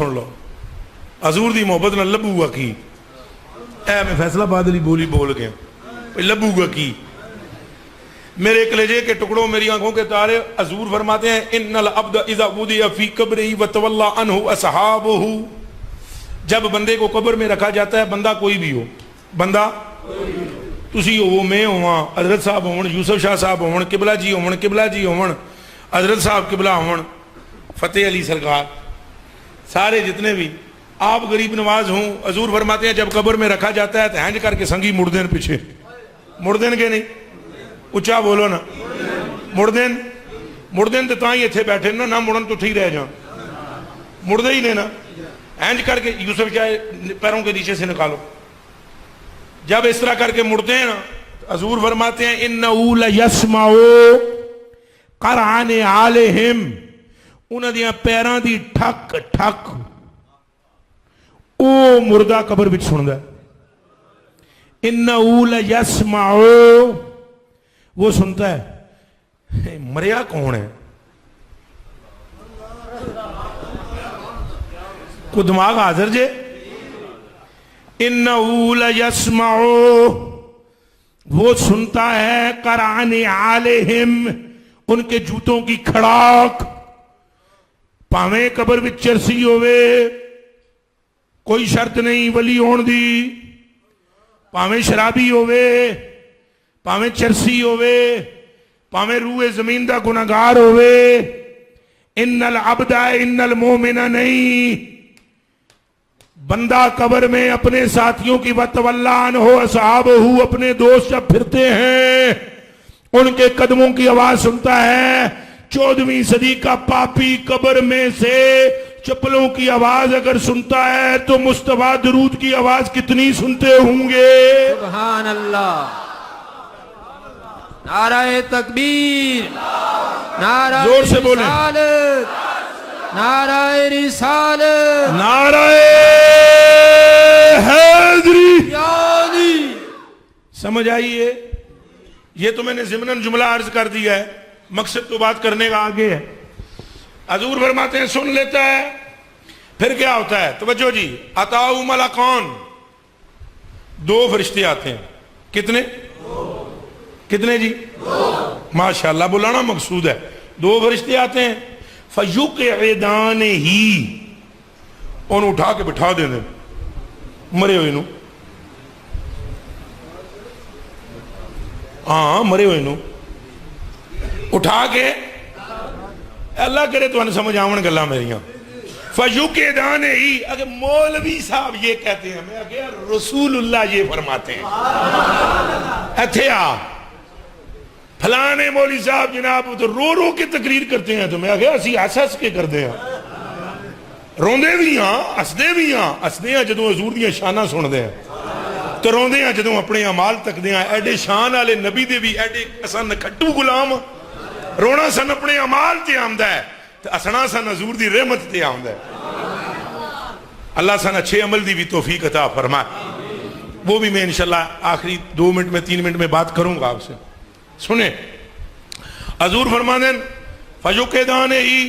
سن لو حضور دی محبت نہ لبو گا کی اے میں فیصلہ بادلی بولی بول گیا لبو گا کی میرے کلیجے کے ٹکڑوں میری آنکھوں کے تارے حضور فرماتے ہیں ان العبد اذا وضع فی قبرہ وتولى عنہ اصحابہ، جب بندے کو قبر میں رکھا جاتا ہے، بندہ کوئی بھی ہو، بندہ تسی ہو، میں ہوا، حضرت صاحب ہون، یوسف شاہ صاحب ہون، قبلہ جی ہون، قبلہ جی ہون، حضرت صاحب قبلہ ہون، فتح علی سرکار، سارے جتنے بھی آپ غریب نواز ہوں، حضور فرماتے ہیں جب قبر میں رکھا جاتا ہے تو ہینج کر کے سنگی مردین پیچھے مردین کے نہیں اچھا بولو نا مردین تو تاں ہی اتھے بیٹھے نا مڑن تو ٹھیک رہ جاؤں مردے ہی لینا ہینج کر کے یوسف چاہے پیروں کے نیچے سے نکالو، جب اس طرح کر کے مڑتے ہیں نا حضور فرماتے ہیں انہو لیسمعو قرعن علیہم، انہاں دیاں پیران دی ٹھک ٹھک او مردہ قبر بچ سندا ہے، انہو لیسمعو وہ سنتا ہے، مریا کون ہے؟ کو دماغ حاضر جے؟ انہو لیسمعو وہ سنتا ہے قرعن علیہم ان کے جوتوں کی کھڑاک، پاویں قبر وچ چرسی ہوئے کوئی شرط نہیں ولی ہون دی، پاویں شرابی ہوئے پاویں چرسی ہوئے پاویں روح زمین دا گناہگار ہوئے، ان العبد ان المومن نہیں، بندہ قبر میں اپنے ساتھیوں کی وتولی عنہ اصحابہ اپنے دوست جب پھرتے ہیں ان کے قدموں کی آواز سنتا ہے، 14ویں صدی کا پاپی قبر میں سے چپلوں کی آواز اگر سنتا ہے تو مصطفیٰ درود کی آواز کتنی سنتے ہوں گے؟ سبحان اللہ، نعرہ تکبیر، نعرہ زور سے بولیں، رسالت، نعرہ رسالت، نعرہ حیدری، یعنی سمجھ آئیے؟ یہ تو میں نے ضمناً جملہ عرض کر دیا ہے، مقصد تو بات کرنے کا آگے ہے۔ حضور فرماتے ہیں سن لیتا ہے، پھر کیا ہوتا ہے؟ توجہ جی، اتاؤ ملکان، 2 فرشتے آتے ہیں، کتنے؟ کتنے جی؟ ماشاءاللہ بلانا مقصود ہے، 2 فرشتے آتے ہیں، فیقعدان ہی انہوں اٹھا کے بٹھا دیں دیں مرے ہوئے نو، ہاں مرے ہوئے نو اٹھا کے، اللہ کرے تو انہیں سمجھ آون گلہ میریاں، فیقعدان ہی، اگر مولوی صاحب یہ کہتے ہیں، میں کہا رسول اللہ یہ فرماتے ہیں، ایتھے آ پھلانے مولوی صاحب جناب تو رو رو کے تقریر کرتے ہیں، تو میں کہا اسی ہس ہس کے کر دے ہیں، روندے بھی ہاں ہسدے بھی ہاں، ہسدے ہیں جدوں حضور دیاں شانہ سن دے ہیں، تو روندے ہیں جدوں اپنے اعمال تک دے ہیں، ایڈے شان والے نبی دے بھی ایڈے اسان کھٹو غلام، رونا سن اپنے اعمال تے آمدہ ہے، تو اسنا سن حضور دی رحمت تے آمدہ ہے، اللہ سن اچھے عمل دی بھی توفیق عطا فرمائے، وہ بھی میں انشاءاللہ آخری 2 منٹ میں 3 منٹ میں بات کروں گا آپ سے، سنیں حضور فرماتے ہیں فیقعدان ہی،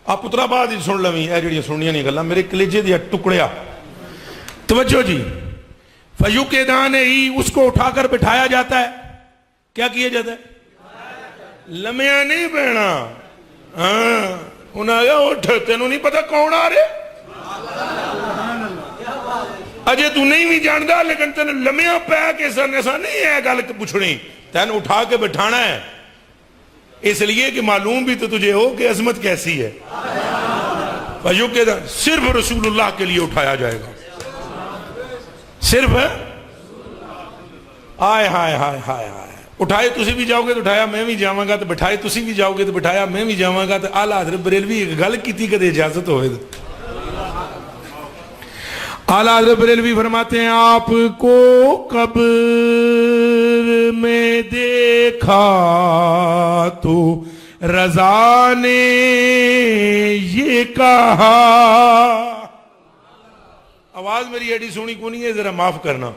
آپ اترا بعد ہی سن لویں، اے جڑیاں سننیاں نہیں گلاں میرے کلیجے دیا ٹکڑیا، توجہ جی، فیقعدان ہی اس کو اٹھا کر بٹھایا جاتا ہے، کیا کیا جاتا ہے؟ لمحہ نہیں بہنا، ہاں انہاں کہا اٹھ، تینوں نہیں پتا کون آ رہے، اجے تو نہیں بھی جاندہ لیکن تینوں لمحہ پہ کے سن ایسا نہیں ہے گل پوچھنی، تین اٹھا کے بٹھانا ہے، اس لیے کہ معلوم بھی تو تجھے ہو کہ عظمت کیسی ہے، فیقعدان صرف رسول اللہ کے لیے اٹھایا جائے گا، صرف آئے ہائے ہائے ہائے ہائے، اٹھائے تسی بھی جاؤ گے تو اٹھایا میں بھی جاواں گا، تو بٹھائے تسی بھی جاؤ گے تو بٹھایا میں بھی جاواں گا، تو اعلیٰ حضرت بریلوی ایک گل کیتی کہ اجازت ہوئے، اعلیٰ حضرت بریلوی فرماتے ہیں آپ کو قبر میں دیکھا تو رضا نے یہ کہا، آواز میری ایڈی سونی کو نہیں ہے ذرا معاف کرنا،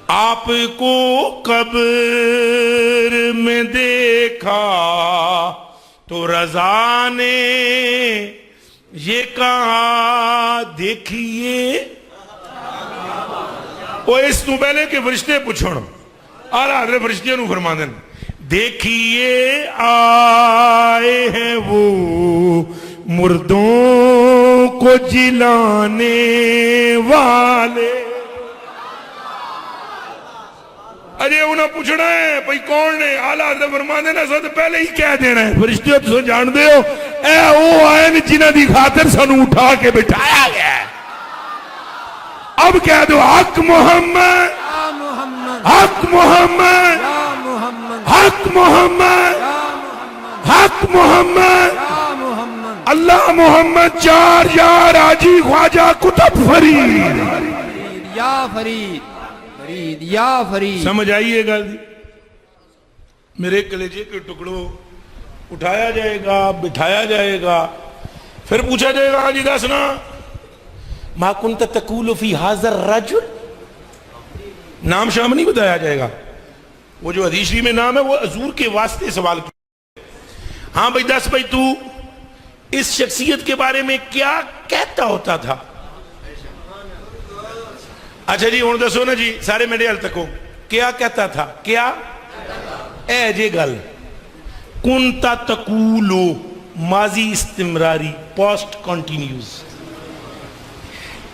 آپ کو قبر میں دیکھا تو رضا نے یہ کہا دیکھیے وہ اس تو پہلے کہ فرشتے پوچھن آلہ حضرت فرشتیاں نو فرما دیں دیکھیے آئے ہیں وہ مردوں کو جلانے والے. اجے انہیں پوچھنا ہے بھئی کون نے آلہ حضرت فرماندے نے سو پہلے ہی کہہ دینا ہے فرشتیوں تو جان دے ہو اے وہ آئے جنہ دی خاطر سانو اٹھا کے بٹھایا گیا ہے. اب کہہ دو حق محمد یا محمد حق محمد یا محمد حق محمد یا محمد حق محمد یا محمد اللہ محمد چار یار آجی خواجہ کتب فرید. فرید یا فرید فرید یا فرید. سمجھ آئیے گا میرے کلیجے کے ٹکڑوں اٹھایا جائے گا بٹھایا جائے گا پھر پوچھا جائے گا جی دسنا ما کنت تقول فی ھذا الرجل نام شام نہیں بتایا جائے گا وہ جو حدیث شریف میں نام ہے وہ حضور کے واسطے سوال کیا. ہاں بھائی دس بھائی تو اس شخصیت کے بارے میں کیا کہتا ہوتا تھا. اچھا جی ہوں دسو نا جی سارے میرے حل تکو کیا کہتا تھا کیا اے جے گل کنتا تقولو ماضی استمراری پاسٹ کنٹینیوز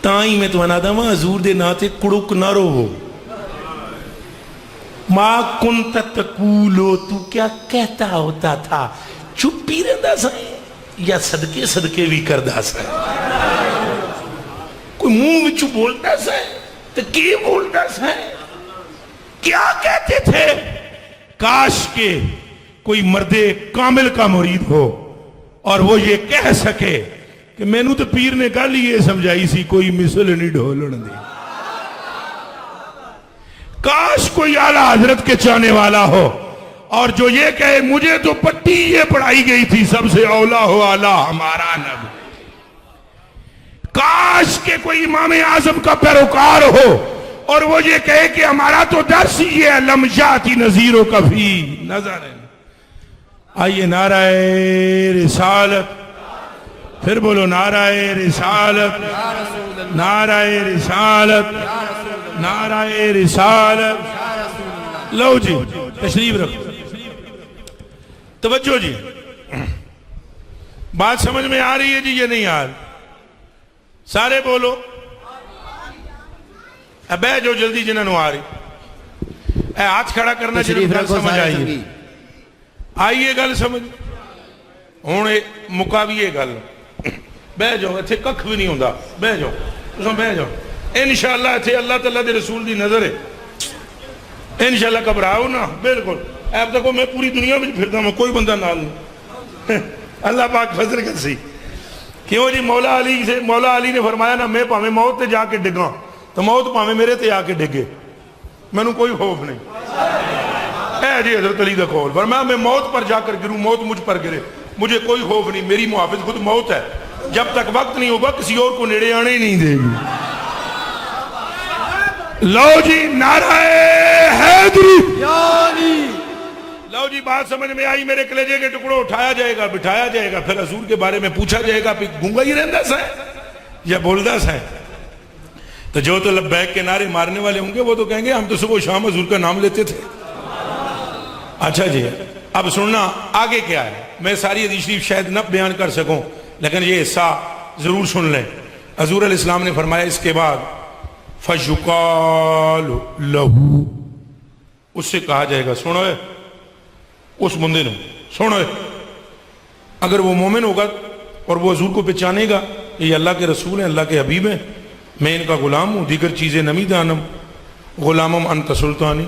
تائیں میں تو انا داں حضور دے ناتے کڑک نہ رہو ما کنتا تقولو تو کیا کہتا ہوتا تھا چپی رہندا سائیں یا صدقے صدقے بھی کردہ سائیں کوئی منہ وچو بولتا سائیں تو کی بولتا سائیں کیا کہتے تھے. کاش کے کوئی مرد کامل کا مرید ہو اور وہ یہ کہہ سکے کہ میں نو تو پیر نے گل یہ سمجھائی سی کوئی مثل نہیں ڈھولن دی. کاش کوئی اعلیٰ حضرت کے چاہنے والا ہو اور جو یہ کہے مجھے تو پٹی یہ پڑھائی گئی تھی سب سے اولا ہو اعلیٰ ہمارا نبی. کاش کہ کوئی امام اعظم کا پیروکار ہو اور وہ یہ کہے کہ ہمارا تو درس یہ ہے لم یاتی نذیروں کا بھی نظر ہے. آئیے نعرہ رسالت پھر بولو نعرہ رسالت نعرہ رسالت نعرہ رسالت. لو جی تشریف رکھو توجہ جی بات سمجھ میں آ رہی ہے جی یہ نہیں آ رہی سارے بولو بہ جو جلدی جنہوں نے آ رہی اے ہاتھ کھڑا کرنا تشریف گل رکھو سمجھ سارے آئیے سنگی. آئیے گل سمجھ ہوں مقابیے گل بہ جاؤ اتنے ککھ بھی نہیں ہوتا بہ جاؤ تم بہ جاؤ انشاءاللہ اتنے اللہ تعالیٰ دے رسول دی نظر ہے انشاءاللہ گھبراؤ نا بالکل اب دیکھو میں پوری دنیا میں پھرتا ہوں کوئی بندہ نال نہیں اللہ پاک فضل کر سی کیوں جی مولا علی نے فرمایا نا میں پاویں موت تے جا کے ڈگاں تو موت پاویں میرے تے آ کے ڈگے میں نے کوئی خوف نہیں اے جی حضرت علی دا قول فرمایا میں موت پر جا کر گروں موت مجھ پر گرے مجھے کوئی خوف نہیں میری محافظ خود موت ہے جب تک وقت نہیں ہوگا کسی اور کو نیڑے آنے ہی نہیں دے گی. لو جی نعرہ حیدری لو جی بات سمجھ میں آئی میرے کلیجے کے ٹکڑوں اٹھایا جائے گا بٹھایا جائے گا پھر حضور کے بارے میں پوچھا جائے گا گونگا ہی رہندا سا ہے یا بولدا سا ہے. تو جو تو لبیک کے نعرے مارنے والے ہوں گے وہ تو کہیں گے ہم تو صبح و شام حضور کا نام لیتے تھے. اچھا جی اب سننا آگے کیا ہے میں ساری حدیث شریف شاید نہ بیان کر سکوں لیکن یہ حصہ ضرور سن لیں. حضور علیہ السلام نے فرمایا اس کے بعد فَيُقَالُ لَهُ اس سے کہا جائے گا سنو ہے اس بندے نے سنو ہے اگر وہ مومن ہوگا اور وہ حضور کو پہچانے گا یہ اللہ کے رسول ہیں اللہ کے حبیب ہیں میں ان کا غلام ہوں دیگر چیزیں نمی دانم غلامم انت سلطانی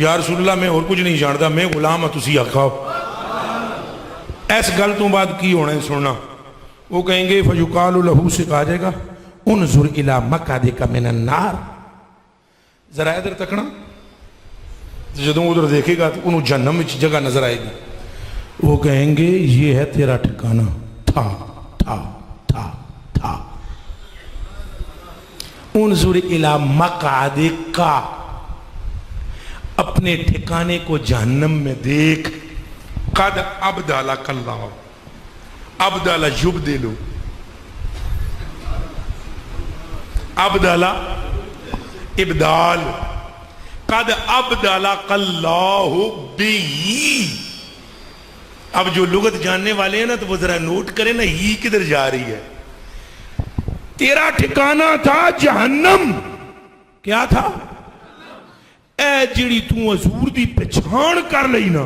یا رسول اللہ میں اور کچھ نہیں جانتا میں غلام ہوں تسی آقا ہو. ایس گل تو بعد کی ہونا ہے سننا وہ کہیں گے فَيُقَالُ لَهُ سے کہا جائے گا انظر الى مقعدک من النار ذرا ادھر تکنا جدوں ادھر دیکھے گا تو انہوں جہنم میں جگہ نظر آئے گی وہ کہیں گے یہ ہے تیرا ٹھکانہ تھا تھا تھا تھا. انظر الى مقعدک اپنے ٹھکانے کو جہنم میں دیکھ قد ابدلک اللہ ابدل یبدلو ابدالا ابدال قد ابدلک اللہ بی. اب جو لغت جاننے والے ہیں نا تو وہ ذرا نوٹ کریں نا ہی کدھر جا رہی ہے. تیرا ٹھکانہ تھا جہنم. کیا تھا؟ اے جڑی تو حضور دی پہچان کر لئی نا,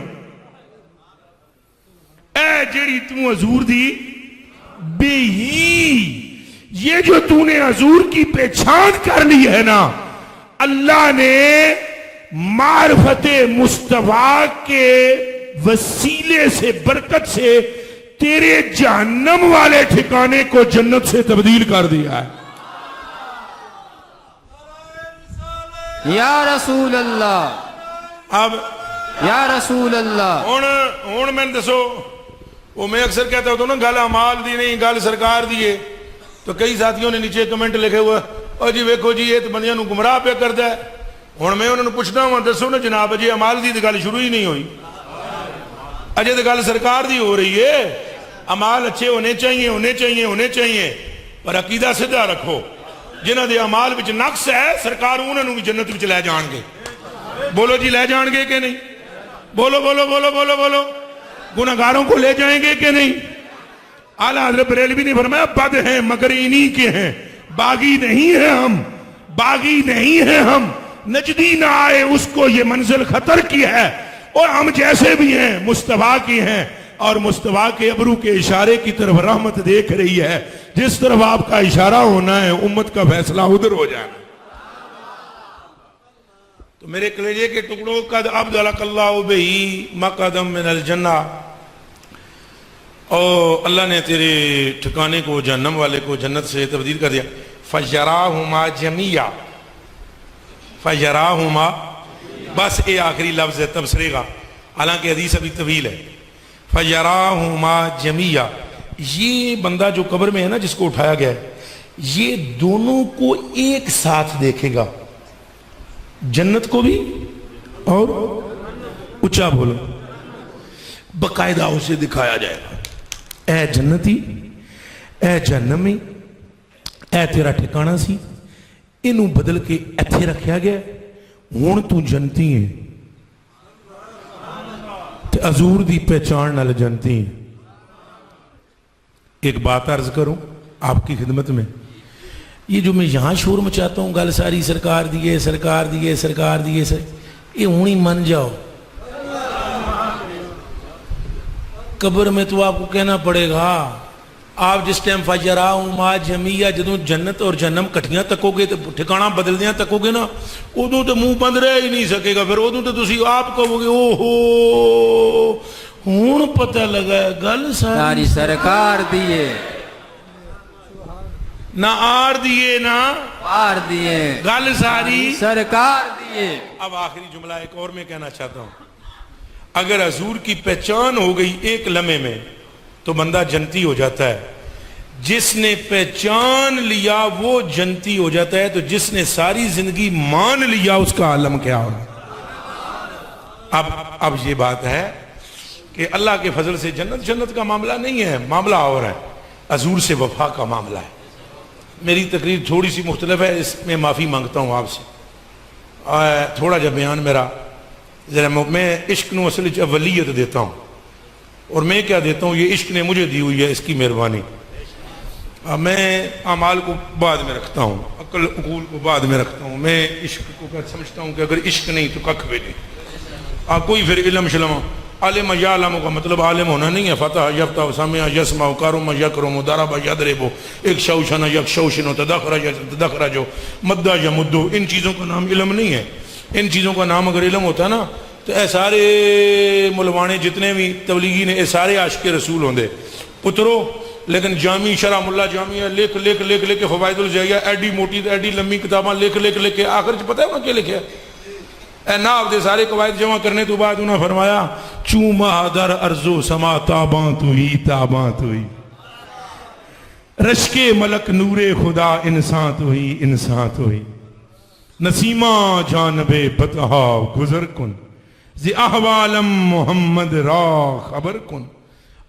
اے جڑی تو حضور دی بے ہی, یہ جو تو نے حضور کی پہچان کر لی ہے نا, اللہ نے معرفت مصطفیٰ کے وسیلے سے برکت سے تیرے جہنم والے ٹھکانے کو جنت سے تبدیل کر دیا ہے. یا رسول اللہ, اب یا رسول اللہ. ہوں میں دسو, وہ میں اکثر کہتا ہوں نا گل امال دی نہیں گل سرکار دی ہے, تو کئی ساتھیوں نے نیچے کمنٹ لکھے ہوئے او جی ویکھو جی یہ تو بندیاں نو گمراہ پہ کرتا ہے. ہوں میں انہوں نے پوچھنا ہوں دسو نا جناب اجے امال دی گل شروع ہی نہیں ہوئی, اجے تو گل سرکار دی ہو رہی ہے. امال اچھے ہونے چاہیے ہونے چاہیے ہونے چاہیے, پر عقیدہ سیدھا رکھو. جنہاں دے امال وچ نقص ہے سرکار انہوں نے بھی جنت وچ لے جان گے. بولو جی لے جان گے کہ نہیں؟ بولو بولو بولو بولو بولو. گناہگاروں کو لے جائیں گے کہ نہیں؟ اعلیٰ حضرت بریلوی نے فرمایا بد ہیں مگر انہی کے ہیں, باغی نہیں ہیں ہم, باغی نہیں ہیں ہم, نجدی نہ آئے اس کو یہ منزل خطر کی ہے, اور ہم جیسے بھی ہیں مصطفیٰ کی ہیں, اور مصطفیٰ کے ابرو کے اشارے کی طرف رحمت دیکھ رہی ہے. جس طرف آپ کا اشارہ ہونا ہے امت کا فیصلہ ادھر ہو جانا. تو میرے کلیجے کے ٹکڑوں قد ابدلک اللہ بہی مقدم من الجنہ, اور اللہ نے تیرے ٹھکانے کو جہنم والے کو جنت سے تبدیل کر دیا. فَجَرَاهُمَا جَمِيعًا, فَجَرَاهُمَا, بس یہ آخری لفظ ہے تبصرے کا, حالانکہ حدیث ابھی طویل ہے. فَجَرَاهُمَا جَمِيعًا, یہ بندہ جو قبر میں ہے نا جس کو اٹھایا گیا ہے, یہ دونوں کو ایک ساتھ دیکھے گا, جنت کو بھی اور اچھا بولو باقاعدہ اسے دکھایا جائے گا. اے جنتی, اے جہنمی, اے تیرا ٹھکانہ سی, انہوں بدل کے ایتھے رکھیا گیا, ہون تو جنتی ہیں, تے حضور دی پہچان نال جنتی ہیں. ایک بات عرض کروں آپ کی خدمت میں, یہ جو میں یہاں شور مچاتا ہوں گل ساری سرکار دیئے سرکار دیئے سرکار دیئے, یہ ہونی من جاؤ. قبر میں تو آپ کو کہنا پڑے گا. آپ جس ٹائم فَجَرَاهُمَا جَمِيعًا, جدوں جنت اور جہنم کٹھیاں تکو گے تو ٹھکانہ بدلدیاں تکو گے نا, ادوں تو منہ بند رہ ہی نہیں سکے گا. پھر ادوں تو تسی آپ کہو گے او ہو ہون پتہ لگا ہے گل ساری سرکار دیئے, نہ آر دیئے نہ پار دیئے, گل ساری سرکار دیئے. اب آخری جملہ ایک اور میں کہنا چاہتا ہوں, اگر حضور کی پہچان ہو گئی ایک لمحے میں تو بندہ جنتی ہو جاتا ہے. جس نے پہچان لیا وہ جنتی ہو جاتا ہے, تو جس نے ساری زندگی مان لیا اس کا عالم کیا ہوگا. اب یہ بات ہے کہ اللہ کے فضل سے جنت کا معاملہ نہیں ہے, معاملہ اور ہے, حضور سے وفا کا معاملہ ہے. میری تقریر تھوڑی سی مختلف ہے, اس میں معافی مانگتا ہوں آپ سے. تھوڑا جا بیان میرا ذرا, میں عشق نو اصل اولیت دیتا ہوں, اور میں کیا دیتا ہوں, یہ عشق نے مجھے دی ہوئی ہے, اس کی مہربانی. میں اعمال کو بعد میں رکھتا ہوں, عقل عقول کو بعد میں رکھتا ہوں. میں عشق کو سمجھتا ہوں کہ اگر عشق نہیں تو ککھ بھی نہیں. کوئی پھر علم شلم عالم یا علم کا مطلب عالم ہونا نہیں ہے. فتح یفتح سامع یسمع کارم یکرم ضرب یضرب, ایک شوشن یک شوشن تدخرج تدخرج مد یمد, ان چیزوں کا نام علم نہیں ہے. ان چیزوں کا نام اگر علم ہوتا نا تو اے سارے ملوانے جتنے بھی تبلیغی نے اے سارے عاشق رسول ہوندے پترو. لیکن جامع شرح ملا جامعہ لکھ لکھ لکھ لکھ کے فوائد الجائیہ ایڈی موٹی ایڈی لمبی کتاباں لکھ لکھ لکھ کے آخر پتہ ہے انہوں کیا لکھا ہے. اے ناف دے سارے قواعد جمع کرنے تو بعد انہوں نے فرمایا چون ماہ در ارض و سما تاباں تو ہی تاباں تو ہی, رشک ملک نور خدا انسان تو ہی انسان تو ہی, نسیمہ جانب بطہا گزر کن زی احوالم محمد را خبر کن.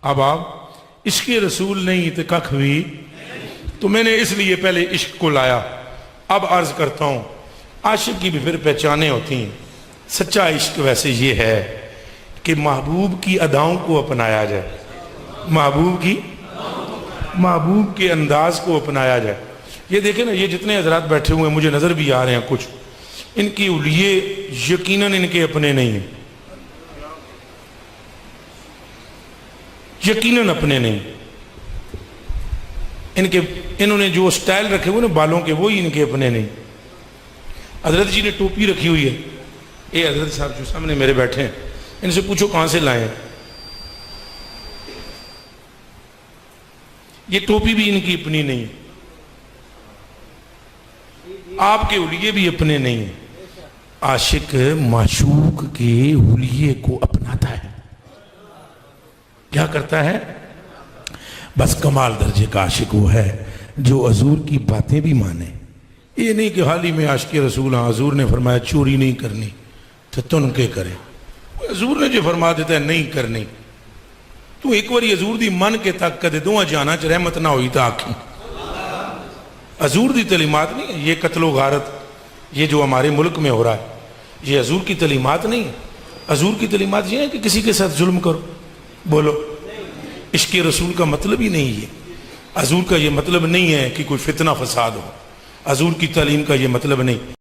اب آپ عشق رسول نہیں تو ککھ بھی, تو میں نے اس لیے پہلے عشق کو لایا, اب عرض کرتا ہوں عاشق کی بھی پھر پہچانیں ہوتی ہیں. سچا عشق ویسے یہ ہے کہ محبوب کی اداؤں کو اپنایا جائے, محبوب کے انداز کو اپنایا جائے. یہ دیکھیں نا, یہ جتنے حضرات بیٹھے ہوئے ہیں مجھے نظر بھی آ رہے ہیں, کچھ ان کی اولیے یقیناً ان کے اپنے نہیں ہیں, یقیناً اپنے نہیں. انہوں نے جو سٹائل رکھے ہوئے نا بالوں کے, وہی ان کے اپنے نہیں. حضرت جی نے ٹوپی رکھی ہوئی ہے, اے حضرت صاحب جو سامنے میرے بیٹھے ہیں, ان سے پوچھو کہاں سے لائے ہیں. یہ ٹوپی بھی ان کی اپنی نہیں ہے, آپ کے حلیے بھی اپنے نہیں ہیں. عاشق معشوق کے حلیے کو اپناتا ہے. کیا کرتا ہے؟ بس کمال درجے کا عاشق وہ ہے جو حضور کی باتیں بھی مانے. یہ نہیں کہ حال ہی میں عاشق رسول ہیں, حضور نے فرمایا چوری نہیں کرنی تو تن کے کرے. حضور نے جو فرما دیتا ہے نہیں کرنی, تو ایک بار حضور دی من کے تک کدے دواں جانا چ رحمت نہ ہوئی تو آکھی. حضور دی تعلیمات نہیں ہے یہ قتل و غارت, یہ جو ہمارے ملک میں ہو رہا ہے, یہ حضور کی تعلیمات نہیں ہے. حضور کی تعلیمات یہ ہے کہ کسی کے ساتھ ظلم کرو. بولو, عشق رسول کا مطلب ہی نہیں ہے. حضور کا یہ مطلب نہیں ہے کہ کوئی فتنہ فساد ہو. حضور کی تعلیم کا یہ مطلب نہیں.